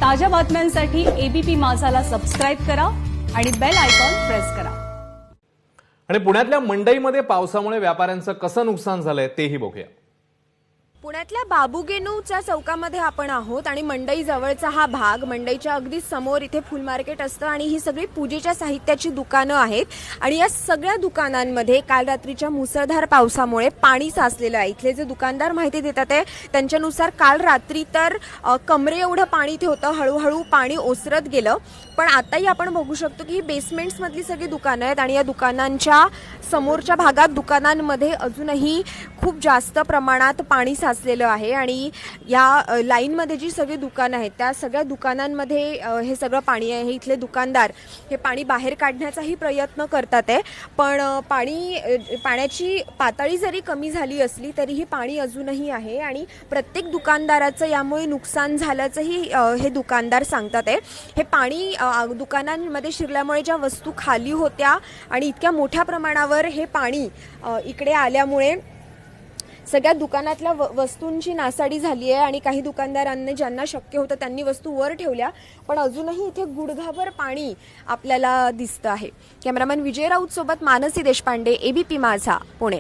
ताज्या बातम्यांसाठी ABP माझाला subscribe करा आणि बेल आयकॉन प्रेस करा। आणि पुण्यातल्या मंडईमध्ये पावसामुळे व्यापाऱ्यांचं कसं नुकसान झालंय तेही बघूया। पुण्यातल्या बाबूगेनूच्या चौकामध्ये आपण आहोत आणि मंडई जवळचा हा भाग, मंडईच्या अगदी समोर इथे फुल मार्केट असतं आणि ही सगळी पूजेच्या साहित्याची दुकानं आहेत आणि या सगळ्या दुकानांमध्ये काल रात्रीच्या मुसळधार पावसामुळे पाणी साचलेलं आहे। इथले जे दुकानदार माहिती देतात आहे त्यांच्यानुसार काल रात्री तर कमरे एवढं पाणी इथे होतं, हळूहळू पाणी ओसरत गेलं। पण आताही आपण बघू शकतो की ही बेसमेंट्स मधली सगळी दुकानं आहेत आणि या दुकानांच्या समोरच्या भागात दुकानांमध्ये अजूनही खूप जास्त प्रमाणात पाणी साचलेलं आहे आणि या लाईनमध्ये जी सगळी दुकानं आहेत त्या सगळ्या दुकानांमध्ये हे सगळं पाणी आहे। इथले दुकानदार हे पाणी बाहेर काढण्याचाही प्रयत्न करतात आहे, पण पाण्याची पातळी जरी कमी झाली असली तरीही पाणी अजूनही आहे आणि प्रत्येक दुकानदाराचं यामुळे नुकसान झाल्याचंही हे दुकानदार सांगतात आहे। हे पाणी दुकानांमध्ये शिरल्यामुळे ज्या वस्तू खाली होत्या आणि इतक्या मोठ्या प्रमाणावर हे पाणी इकडे आल्यामुळे सगळ्या दुकानातल्या वस्तूंची नासाडी झाली आहे आणि काही दुकानदारांनी ज्यांना शक्य होतं त्यांनी वस्तू वर ठेवल्या, पण अजूनही इथे गुडघाभर पाणी आपल्याला दिसतं आहे। कॅमेरामॅन विजय राऊत सोबत मानसी देशपांडे, एबीपी माझा, पुणे।